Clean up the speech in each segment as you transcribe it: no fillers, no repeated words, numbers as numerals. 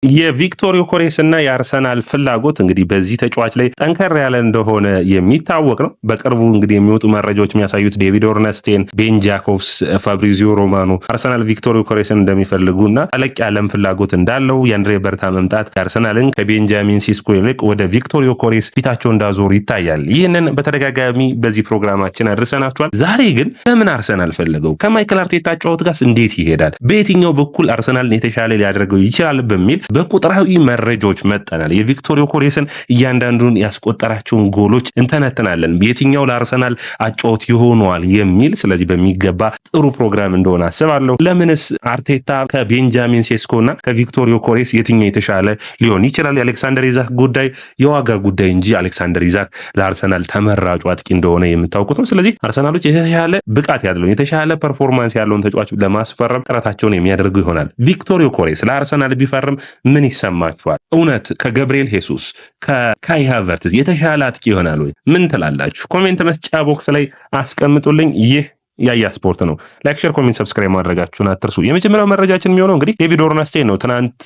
የቪክቶር ዮኬሬስ እና የአርሰናል ፍላጎት እንግዲህ በዚህ ተጫዋች ላይ ጠንከር ያለ እንደሆነ የሚታወቅ ነው። በቅርቡ እንግዲህ የሚወጡ መረጃዎች የሚያሳዩት ዴቪድ ኦርነስቴን፣ ቤን ጃኮብስ፣ ፋብሪዚዮ ሮማኖ አርሰናል ቪክቶር ዮኬሬስን እንደሚፈልጉና ጠለቅ ያለም ፍላጎት እንዳለው የአንድሬ በርታ መምጣት አርሰናልን ከቤንጃሚን ሴስኮ ይልቅ ወደ ቪክቶር ዮኬሬስ ፊታቸው እንዳዞሩ ይታያል። ይህንን በተደጋጋሚ በዚህ ፕሮግራማችን አድርሰናችኋል። ዛሬ ግን ለምን አርሰናል ፈለገው? ከማይክል አርቴታ ጨዋታ ጋር እንዴት ይሄዳል? በየትኛው በኩል አርሰናልን የተሻለ ሊያደርገው ይችላል በሚል በቁጥራዊ መረጃዎች መጠናል። የቪክቶር ዮኬሬስን እያንዳንዱን ያስቆጠራቸውን ጎሎች እንተነትናለን። የትኛው ለአርሰናል አጫወት ይሆነዋል የሚል ስለዚህ በሚገባ ጥሩ ፕሮግራም እንደሆነ አስባለሁ። ለምንስ አርቴታ ከቤንጃሚን ሴስኮና ከቪክቶር ዮኬሬስ የትኛው የተሻለ ሊሆን ይችላል? የአሌክሳንደር ኢዛክ ጉዳይ የዋጋ ጉዳይ እንጂ አሌክሳንደር ኢዛክ ለአርሰናል ተመራጩ አጥቂ እንደሆነ የምታውቁት ነው። ስለዚህ አርሰናሎች የተሻለ ብቃት ያለው የተሻለ ፐርፎርማንስ ያለውን ተጫዋች ለማስፈረም ጥረታቸውን የሚያደርጉ ይሆናል። ቪክቶር ዮኬሬስ ለአርሰናል ቢፈርም ምን ይሰማችኋል? እውነት ከገብርኤል ሄሱስ ከካይ ሃቨርትዝ የተሻለ አጥቂ ይሆናል ወይ? ምን ትላላችሁ? ኮሜንት መስጫ ቦክስ ላይ አስቀምጡልኝ። ይህ ያያ ስፖርት ነው። ላይክ፣ ሼር፣ ኮሜንት፣ ሰብስክራይብ ማድረጋችሁን አትርሱ። የመጀመሪያው መረጃችን የሚሆነው እንግዲህ ዴቪድ ኦርነስቴን ነው። ትናንት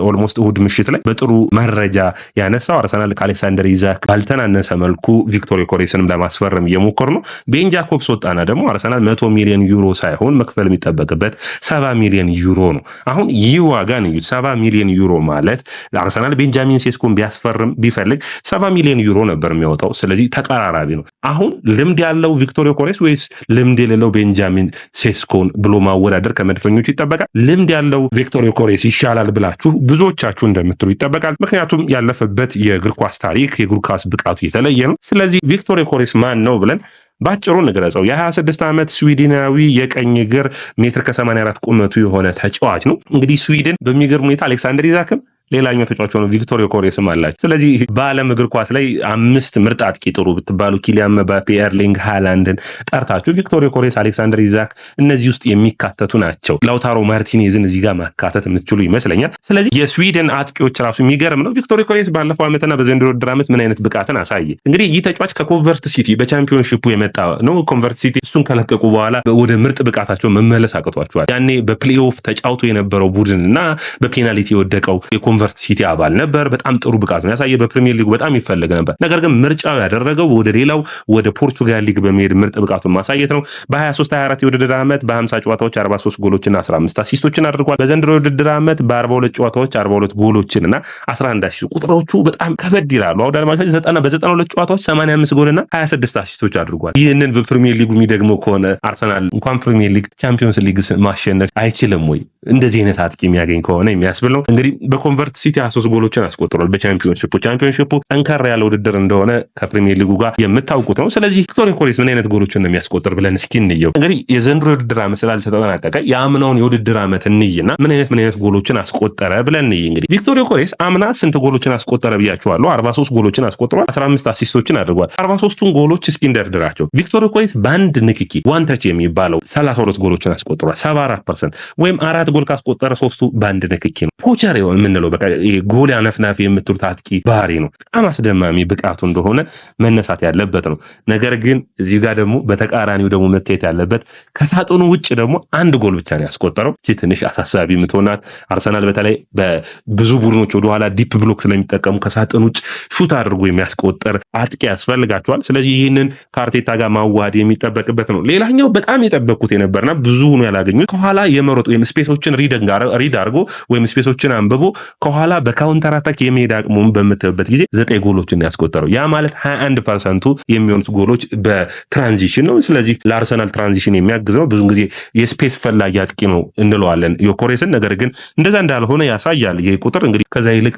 ኦልሞስት እሁድ ምሽት ላይ በጥሩ መረጃ ያነሳው አርሰናል ከአሌክሳንደር ኢዛክ ባልተናነሰ መልኩ ቪክቶር ዮኬሬስንም ለማስፈረም እየሞከሩ ነው። ቤን ጃኮብስ ወጣና ደግሞ አርሰናል 100 ሚሊዮን ዩሮ ሳይሆን መክፈል የሚጠበቅበት 70 ሚሊዮን ዩሮ ነው። አሁን ይህ ዋጋ ነው 70 ሚሊዮን ዩሮ ማለት አርሰናል ቤንጃሚን ሴስኮን ቢያስፈርም ቢፈልግ 70 ሚሊዮን ዩሮ ነበር የሚያወጣው። ስለዚህ ተቀራራቢ ነው። አሁን ልምድ ያለው ቪክቶር ዮኬሬስ ወይስ ልምድ የሌለው ቤንጃሚን ሴስኮን ብሎ ማወዳደር ከመድፈኞቹ ይጠበቃል። ልምድ ያለው ቪክቶር ዮኬሬስ ይሻላል ብላችሁ ብዙዎቻችሁ እንደምትሉ ይጠበቃል። ምክንያቱም ያለፈበት የእግር ኳስ ታሪክ የእግር ኳስ ብቃቱ የተለየ ነው። ስለዚህ ቪክቶር ዮኬሬስ ማን ነው ብለን ባጭሩ እንግለጸው። የ26 ዓመት ስዊድናዊ የቀኝ እግር ሜትር ከ84 ቁመቱ የሆነ ተጫዋች ነው። እንግዲህ ስዊድን በሚገርም ሁኔታ አሌክሳንደር ኢዛክም ሌላኛው ተጫዋች ሆኖ ቪክቶር ዮኬሬስም አላቸው። ስለዚህ በዓለም እግር ኳስ ላይ 5 ምርጥ አጥቂ ጥሩ ብትባሉ ኪሊያን ምባፔ፣ ኤርሊንግ ሃላንድን ጠርታችሁ ቪክቶር ዮኬሬስ፣ አሌክሳንደር ኢዛክ እነዚህ ውስጥ የሚካተቱ ናቸው። ላውታሮ ማርቲኔዝን እዚህ ጋር ማካተት የምትችሉ ይመስለኛል። ስለዚህ የስዊድን አጥቂዎች ራሱ የሚገርም ነው። ቪክቶር ዮኬሬስ ባለፈው ዓመትና በዘንድሮ ውድድር ዓመት ምን አይነት ብቃትን አሳየ? እንግዲህ ይህ ተጫዋች ከኮንቨርት ሲቲ በቻምፒዮንሺፑ የመጣ ነው። ኮንቨርት ሲቲ እሱን ከለቀቁ በኋላ ወደ ምርጥ ብቃታቸው መመለስ አቅቷቸዋል። ያኔ በፕሌይኦፍ ተጫውቶ የነበረው ቡድን እና በፔናልቲ የወደቀው ኮንቨርት ሲቲ አባል ነበር። በጣም ጥሩ ብቃት ነው ያሳየ። በፕሪሚየር ሊግ በጣም ይፈልግ ነበር። ነገር ግን ምርጫው ያደረገው ወደ ሌላው ወደ ፖርቹጋል ሊግ በመሄድ ምርጥ ብቃቱን ማሳየት ነው። በ23-24 የውድድር ዓመት በ50 ጨዋታዎች 43 ጎሎችና 15 አሲስቶችን አድርጓል። በዘንድሮ የውድድር ዓመት በ42 ጨዋታዎች 42 ጎሎችንና 11 አሲስቶች። ቁጥሮቹ በጣም ከበድ ይላሉ። አውደ አድማጮች በ92 ጨዋታዎች 85 ጎልና 26 አሲስቶች አድርጓል። ይህንን በፕሪሚየር ሊጉ የሚደግመው ከሆነ አርሰናል እንኳን ፕሪሚየር ሊግ ቻምፒዮንስ ሊግ ማሸነፍ አይችልም ወይ? እንደዚህ አይነት አጥቂ የሚያገኝ ከሆነ የሚያስብል ነው። እንግዲህ በኮንቨርት ሲቲ 23 ጎሎችን አስቆጥሯል። በቻምፒዮንሺፑ ጠንካራ ያለ ውድድር እንደሆነ ከፕሪሚየር ሊጉ ጋር የምታውቁት ነው። ስለዚህ ቪክቶር ዮኬሬስ ምን አይነት ጎሎችን ነው የሚያስቆጥር ብለን እስኪ እንየው። እንግዲህ የዘንድሮ የውድድር ዓመት ስላልተጠናቀቀ የአምናውን የውድድር ዓመት እንይና ምን አይነት ጎሎችን አስቆጠረ ብለን እንይ። እንግዲህ ቪክቶር ዮኬሬስ አምና ስንት ጎሎችን አስቆጠረ ብያችኋለሁ። 43 ጎሎችን አስቆጥሯል። 15 አሲስቶችን አድርጓል። 43ቱን ጎሎች እስኪ እንደርድራቸው። ቪክቶር ዮኬሬስ በአንድ ንክኪ ዋን ተች የሚባለው 32 ጎሎችን አስቆጥሯል። 74% ወይም 4 ጎል ካስቆጠረ 3ቱ በአንድ ንክኪ ነው። ፖቸር የምንለው በቃ ጎል ያነፍናፊ የምትሉት አጥቂ ባህሪ ነው። በጣም አስደማሚ ብቃቱ እንደሆነ መነሳት ያለበት ነው። ነገር ግን እዚህ ጋር ደግሞ በተቃራኒው ደግሞ መታየት ያለበት ከሳጥኑ ውጭ ደግሞ አንድ ጎል ብቻ ነው ያስቆጠረው። እቺ ትንሽ አሳሳቢ የምትሆናት አርሰናል በተለይ በብዙ ቡድኖች ወደኋላ ዲፕ ብሎክ ስለሚጠቀሙ ከሳጥኑ ውጭ ሹት አድርጎ የሚያስቆጠር አጥቂ ያስፈልጋቸዋል። ስለዚህ ይህንን ከአርቴታ ጋር ማዋሃድ የሚጠበቅበት ነው። ሌላኛው በጣም የጠበቁት የነበርና ብዙ ነው ያላገኙት ከኋላ የመሮጥ ወይም ስፔሶችን ሪድ አድርጎ ወይም ስፔሶችን አንብቦ ከኋላ በካውንተር አታክ የመሄድ አቅሙን በምትበት ጊዜ 9 ጎሎችን ያስቆጠረው። ያ ማለት 21% የሚሆኑት ጎሎች በትራንዚሽን ነው። ስለዚህ ለአርሰናል ትራንዚሽን የሚያግዘው ብዙ ጊዜ የስፔስ ፈላጊ አጥቂ ነው እንለዋለን ዮኬሬስን። ነገር ግን እንደዛ እንዳልሆነ ያሳያል። ይሄ ቁጥር እንግዲህ ከዛ ይልቅ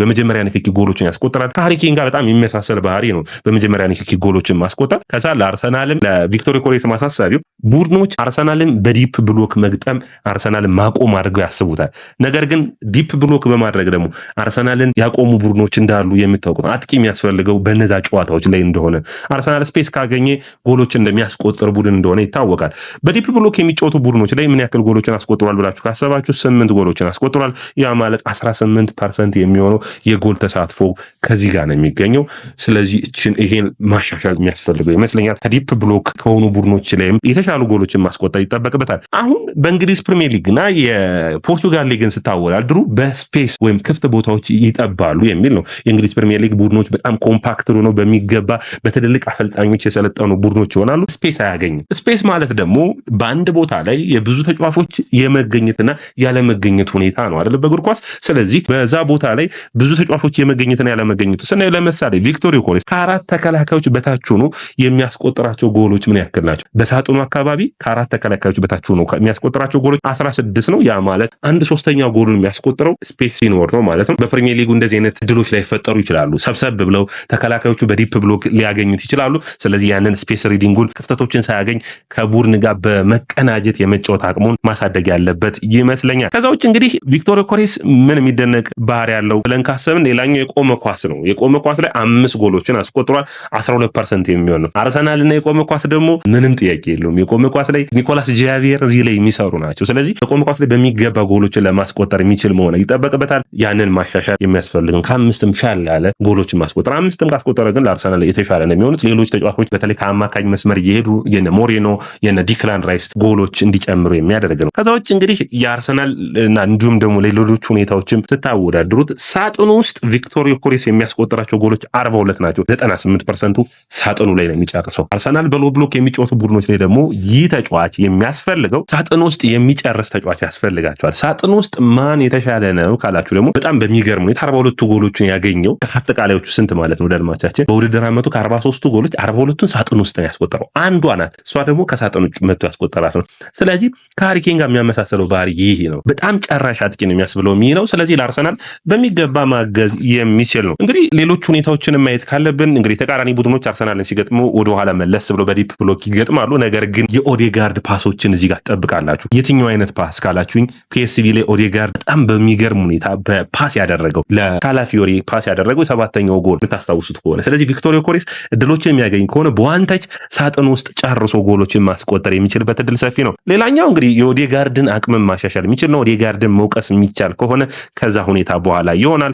በመጀመሪያ ንክኪ ጎሎችን ያስቆጥራል። ከሃሪ ኬን ጋር በጣም የሚመሳሰል ባህሪ ነው በመጀመሪያ ንክኪ ጎሎችን ማስቆጠር። ከዛ ለአርሰናልም ለቪክቶር ዮኬሬስ ማሳሰቢው ቡድኖች አርሰናልን በዲፕ ብሎክ መግጠም አርሰናልን ማቆም አድርገው ያስቡታል። ነገር ግን ዲፕ ብሎክ በማድረግ ደግሞ አርሰናልን ያቆሙ ቡድኖች እንዳሉ የሚታወቁት አጥቂ የሚያስፈልገው በነዛ ጨዋታዎች ላይ እንደሆነ አርሰናል ስፔስ ካገኘ ጎሎችን እንደሚያስቆጥር ቡድን እንደሆነ ይታወቃል። በዲፕ ብሎክ የሚጫወቱ ቡድኖች ላይ ምን ያክል ጎሎችን አስቆጥሯል ብላችሁ ካሰባችሁ 8 ጎሎችን አስቆጥሯል። ያ ማለት 18% የሚሆነው የጎል ተሳትፎ ከዚህ ጋር ነው የሚገኘው። ስለዚህ ይሄን ማሻሻል የሚያስፈልገው ይመስለኛል። ከዲፕ ብሎክ ከሆኑ ቡድኖች ላይም የተሻሉ ጎሎችን ማስቆጠር ይጠበቅበታል። አሁን በእንግሊዝ ፕሪሚየር ሊግና የፖርቱጋል ሊግን ስታወዳድሩ በስፔስ ወይም ክፍት ቦታዎች ይጠባሉ የሚል ነው። የእንግሊዝ ፕሪሚየር ሊግ ቡድኖች በጣም ኮምፓክት ሆነው በሚገባ በትልልቅ አሰልጣኞች የሰለጠኑ ቡድኖች ይሆናሉ። ስፔስ አያገኝም። ስፔስ ማለት ደግሞ በአንድ ቦታ ላይ የብዙ ተጫዋቾች የመገኘትና ያለመገኘት ሁኔታ ነው አይደል በእግር ኳስ። ስለዚህ በዛ ቦታ ላይ ብዙ ተጫዋቾች የመገኘትና ያለመገኘቱ ስናይ ለምሳሌ ቪክቶር ዮኬሬስ ከአራት ተከላካዮች በታች ሆኖ የሚያስቆጥራቸው ጎሎች ምን ያክል ናቸው? በሳጥኑ አካባቢ ከአራት ተከላካዮች በታች ሆኖ የሚያስቆጥራቸው ጎሎች 16 ነው። ያ ማለት 1/3 ጎሉን የሚያስቆጥረው ስፔስ ሲኖር ነው ማለት ነው። በፕሪሚየር ሊጉ እንደዚህ አይነት ድሎች ላይፈጠሩ ይችላሉ። ሰብሰብ ብለው ተከላካዮቹ በዲፕ ብሎክ ሊያገኙት ይችላሉ። ስለዚህ ያንን ስፔስ ሪዲንጉን ክፍተቶችን ሳያገኝ ከቡድን ጋር በመቀናጀት የመጫወት አቅሙን ማሳደግ ያለበት ይመስለኛል። ከዛ ውጭ እንግዲህ ቪክቶር ዮኬሬስ ምን የሚደነቅ ባህሪ ያለው ብለን ካሰብን ሌላኛው የቆመ ኳስ ነው። የቆመ ኳስ ላይ 5 ጎሎችን አስቆጥሯል። 12% የሚሆን ነው። አርሰናልና የቆመ ኳስ ደግሞ ምንም ጥያቄ የለውም። የቆመ ኳስ ላይ ኒኮላስ ጃቪየር እዚህ ላይ የሚሰሩ ናቸው። ስለዚህ የቆመ ኳስ ላይ በሚገባ ጎሎችን ለማስቆጠር የሚችል መሆን ይጠበቅበታል። ያንን ማሻሻል የሚያስፈልግን ከ5ም ሻል ያለ ጎሎችን ማስቆጠር 5ም ካስቆጠረ ግን ለአርሰናል የተሻለ ነው የሚሆኑት። ሌሎች ተጫዋቾች በተለይ ከአማካኝ መስመር እየሄዱ የነ ሞሬኖ የነ ዲክላን ራይስ ጎሎች እንዲጨምሩ የሚያደርግ ነው። ከዛ ውጭ እንግዲህ የአርሰናል እና እንዲሁም ደግሞ ሌሎች ሁኔታዎችም ስታወዳድሩት ሳጥኑ ውስጥ ቪክቶር ዮኬሬስ የሚያስቆጥራቸው ጎሎች 42 ናቸው። 98% ሳጥኑ ላይ ነው የሚጨርሰው። አርሰናል በሎ ብሎክ የሚጫወቱ ቡድኖች ላይ ደግሞ ይህ ተጫዋች የሚያስፈልገው ሳጥኑ ውስጥ የሚጨርስ ተጫዋች ያስፈልጋቸዋል። ሳጥኑ ውስጥ ማን የተሻለ ነው ካላችሁ ደግሞ በጣም በሚገርም ሁኔታ 42 ጎሎችን ያገኘው ከአጠቃላዮቹ ስንት ማለት ነው ደልማቻችን በውድድር ዓመቱ ከ43 ጎሎች 42ቱን ሳጥኑ ውስጥ ነው ያስቆጠረው። አንዷ ናት እሷ ደግሞ ከሳጥኑ ውጭ መጥቶ ያስቆጠራት ነው። ስለዚህ ከሃሪ ኬን ጋር የሚያመሳሰለው ባህሪ ይሄ ነው። በጣም ጨራሽ አጥቂ ነው የሚያስብለው ይሄ ነው። ስለዚህ ለአርሰናል በሚገባ ማገዝ የሚችል ነው። እንግዲህ ሌሎች ሁኔታዎችን ማየት ካለብን እንግዲህ ተቃራኒ ቡድኖች አርሰናልን ሲገጥሙ ወደ ኋላ መለስ ብሎ በዲፕ ብሎክ ይገጥማሉ። ነገር ግን የኦዴጋርድ ፓሶችን እዚህ ጋር ትጠብቃላችሁ። የትኛው አይነት ፓስ ካላችሁኝ ፒኤስቪ ላይ ኦዴጋርድ በጣም በሚገርም ሁኔታ በፓስ ያደረገው ለካላፊዮሪ ፓስ ያደረገው 7ኛው ጎል የምታስታውሱት ከሆነ ስለዚህ ቪክቶር ዮኬሬስ እድሎችን የሚያገኝ ከሆነ በዋንታች ሳጥን ውስጥ ጨርሶ ጎሎችን ማስቆጠር የሚችልበት እድል ሰፊ ነው። ሌላኛው እንግዲህ የኦዴጋርድን አቅምን ማሻሻል የሚችል ነው። ኦዴጋርድን መውቀስ የሚቻል ከሆነ ከዛ ሁኔታ በኋላ ይሆናል።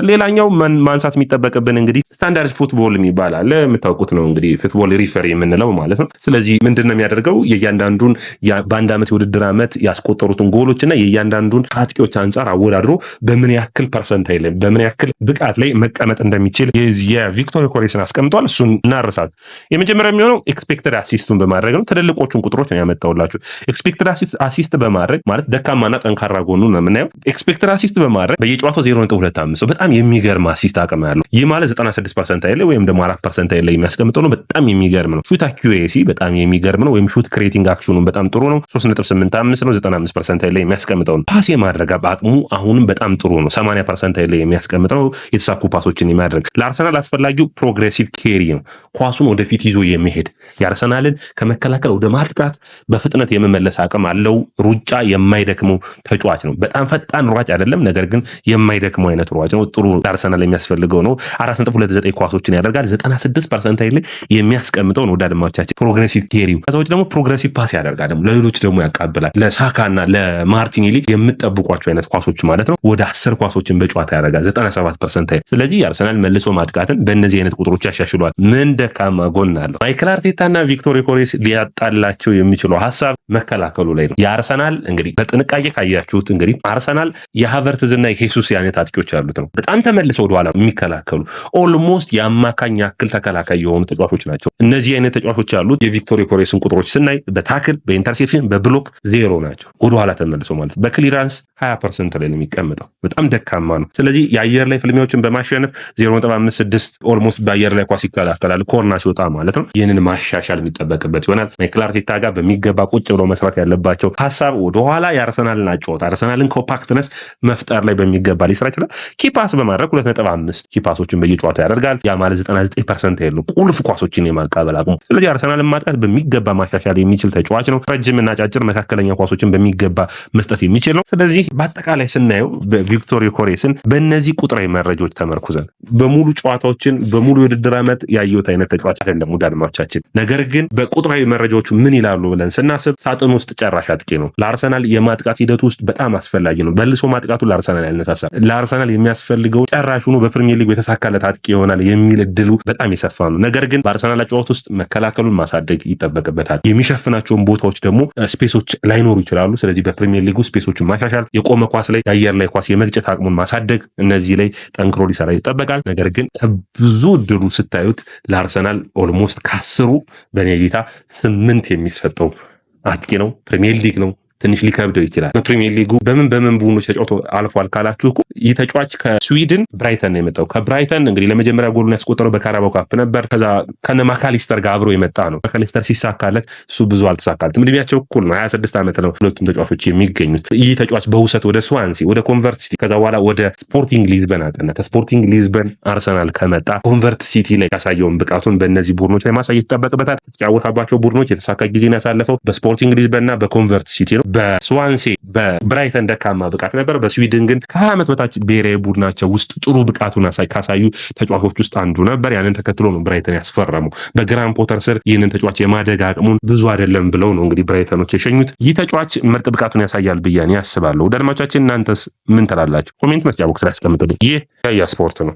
ሌላኛው ማንሳት የሚጠበቅብን እንግዲህ ስታንዳርድ ፉትቦል የሚባል አለ። የምታውቁት ነው እንግዲህ ፉትቦል ሪፈሪ የምንለው ማለት ነው። ስለዚህ ምንድነው የሚያደርገው የእያንዳንዱን በአንድ ዓመት የውድድር ዓመት ያስቆጠሩትን ጎሎችና የእያንዳንዱን አጥቂዎች አንጻር አወዳድሮ በምን ያክል ፐርሰንታይል ላይ በምን ያክል ብቃት ላይ መቀመጥ እንደሚችል የቪክቶር ዮኬሬስን አስቀምጧል። እሱን እናርሳት። የመጀመሪያ የሚሆነው ኤክስፔክትድ አሲስቱን በማድረግ ነው። ትልልቆቹን ቁጥሮች ነው ያመጣውላችሁ። ኤክስፔክትድ አሲስት በማድረግ ማለት ደካማና ጠንካራ ጎኑ ነው የምናየው። ኤክስፔክትድ አሲስት በማድረግ በየጨዋታው 0.25 በጣም የሚገርም አሲስት አቅም ያለው ይህ ማለት 96% ላይ ወይም ደግሞ 4% ላይ የሚያስቀምጠው ነው። በጣም የሚገርም ነው። ሹት አኪዩሬሲ በጣም የሚገርም ነው። ወይም ሹት ክሬቲንግ አክሽኑን በጣም ጥሩ ነው። 3.85 ነው። 95% ላይ የሚያስቀምጠው ነው። ፓስ የማድረግ አቅሙ አሁንም በጣም ጥሩ ነው። 80% ላይ የሚያስቀምጠው የተሳኩ ፓሶችን የሚያደርግ ለአርሰናል አስፈላጊው ፕሮግሬሲቭ ኬሪ ነው። ኳሱን ወደፊት ይዞ የሚሄድ የአርሰናልን ከመከላከል ወደ ማጥቃት በፍጥነት የመመለስ አቅም አለው። ሩጫ የማይደክመው ተጫዋች ነው። በጣም ፈጣን ሯጭ አይደለም፣ ነገር ግን የማይደክመው አይነት ሯጭ ነው። ጥሩ ለአርሰናል የሚያስፈልገው ነው። 4.29 ኳሶችን ያደርጋል። 96% ላይ የሚያስቀምጠው ነው። ዳድማዎቻችን ፕሮግሬሲቭ ኬሪው ከዛዎች ደግሞ ፕሮግሬሲቭ ፓስ ያደርጋል። ደግሞ ለሌሎች ደግሞ ያቃብላል። ለሳካና ለማርቲኔሊ የምትጠብቋቸው አይነት ኳሶች ማለት ነው። ወደ 10 ኳሶችን በጨዋታ ያደርጋል 97% ላይ። ስለዚህ የአርሰናል መልሶ ማጥቃትን በእነዚህ አይነት ቁጥሮች ያሻሽሏል። ምን ደካማ ጎን አለው? ማይክል አርቴታና ቪክቶር ዮኬሬስ ሊያጣላቸው የሚችለው ሀሳብ መከላከሉ ላይ ነው። የአርሰናል እንግዲህ በጥንቃቄ ካያችሁት እንግዲህ አርሰናል የሃቨርትዝና የሄሱስ አይነት አጥቂዎች ያሉት ነው። በጣም ተመልሰው ወደኋላ የሚከላከሉ ኦልሞስት የአማካኝ ያክል ተከላካይ የሆኑ ተጫዋቾች ናቸው። እነዚህ አይነት ተጫዋቾች ያሉት የቪክቶር ዮኬሬስን ቁጥሮች ስናይ በታክል በኢንተርሴፕሽን በብሎክ ዜሮ ናቸው። ወደኋላ ተመልሰው ማለት በክሊራንስ 20% ላይ ነው የሚቀመጠው። በጣም ደካማ ነው። ስለዚህ የአየር ላይ ፍልሚያዎችን በማሸነፍ 0.56 ኦልሞስት በአየር ላይ ኳስ ይከላከላል ኮርና ሲወጣ ማለት ነው። ይህንን ማሻሻል የሚጠበቅበት ይሆናል። ማይክል አርቴታ ጋር በሚገባ ቁጭ ብለው መስራት ያለባቸው ሀሳብ ወደኋላ የአርሰናልን አጨዋወት አርሰናልን ኮምፓክትነስ መፍጠር ላይ በሚገባ ሊሰራ ይችላል። ኪፓስ በማድረግ 2.5 ኪፓሶችን በየጨዋታው ያደርጋል። ያ ማለት 99% ያሉ ቁልፍ ኳሶችን የማቃበል አቅሙ። ስለዚህ አርሰናልን ማጥቃት በሚገባ ማሻሻል የሚችል ተጫዋች ነው። ረጅምና ጫጭር መካከለኛ ኳሶችን በሚገባ መስጠት የሚችል ነው። ስለዚህ በአጠቃላይ ስናየው ቪክቶር ዮኬሬስን በእነዚህ ቁጥራዊ መረጃዎች ተመርኩዘን በሙሉ ጨዋታዎችን በሙሉ የውድድር ዓመት ያየሁት አይነት ተጫዋች አይደለም ውዳድማቻችን። ነገር ግን በቁጥራዊ መረጃዎቹ ምን ይላሉ ብለን ስናስብ ሳጥን ውስጥ ጨራሽ አጥቂ ነው። ለአርሰናል የማጥቃት ሂደቱ ውስጥ በጣም አስፈላጊ ነው። መልሶ ማጥቃቱ ለአርሰናል ያነሳሳል። ለአርሰናል የሚያስፈልገው ጨራሽ ሆኖ በፕሪሚየር ሊግ የተሳካለት አጥቂ ይሆናል የሚል እድሉ በጣም የሰፋ ነው። ነገር ግን በአርሰናል ጨዋታ ውስጥ መከላከሉን ማሳደግ ይጠበቅበታል። የሚሸፍናቸውን ቦታዎች ደግሞ ስፔሶች ላይኖሩ ይችላሉ። ስለዚህ በፕሪሚየር ሊጉ ስፔሶችን ማሻሻል፣ የቆመ ኳስ ላይ የአየር ላይ ኳስ ኳስ የመግጨት አቅሙን ማሳደግ፣ እነዚህ ላይ ጠንክሮ ሊሰራ ይጠበቃል። ነገር ግን ከብዙ እድሉ ስታዩት ለአርሰናል ኦልሞስት ከ10 በኔ እይታ 8 የሚሰጠው አጥቂ ነው። ፕሪሚየር ሊግ ነው፣ ትንሽ ሊከብደው ይችላል። በፕሪሚየር ሊጉ በምን ቡድኖች ተጫውቶ አልፏል ካላችሁ እኮ ይህ ተጫዋች ከስዊድን ብራይተን ነው የመጣው። ከብራይተን እንግዲህ ለመጀመሪያ ጎሉን ያስቆጠረው በካራባው ካፕ ነበር። ከዛ ከነ ማካሊስተር ጋር አብሮ የመጣ ነው። ማካሊስተር ሲሳካለት እሱ ብዙ አልተሳካለትም። እድሜያቸው እኩል ነው፣ 26 ዓመት ነው ሁለቱም ተጫዋቾች የሚገኙት። ይህ ተጫዋች በውሰት ወደ ስዋንሲ ወደ ኮንቨርት ሲቲ ከዛ በኋላ ወደ ስፖርቲንግ ሊዝበን አቀና። ከስፖርቲንግ ሊዝበን አርሰናል ከመጣ ኮንቨርት ሲቲ ላይ ያሳየውን ብቃቱን በእነዚህ ቡድኖች ላይ ማሳየት ይጠበቅበታል። የተጫወታባቸው ቡድኖች የተሳካ ጊዜን ያሳለፈው በስፖርቲንግ ሊዝበንና በኮንቨርት ሲቲ ነው። በስዋንሴ በብራይተን ደካማ ብቃት ነበር። በስዊድን ግን ከ20 ዓመት በታች ብሔራዊ ቡድናቸው ውስጥ ጥሩ ብቃቱን ካሳዩ ተጫዋቾች ውስጥ አንዱ ነበር። ያንን ተከትሎ ነው ብራይተን ያስፈረሙ። በግራም ፖተር ስር ይህንን ተጫዋች የማደግ አቅሙን ብዙ አይደለም ብለው ነው እንግዲህ ብራይተኖች የሸኙት። ይህ ተጫዋች ምርጥ ብቃቱን ያሳያል ብዬ ያስባለሁ። ወደ አድማጮቻችን እናንተስ ምን ትላላችሁ? ኮሜንት መስጫ ቦክስ ላይ አስቀምጡልኝ። ይህ ያያ ስፖርት ነው።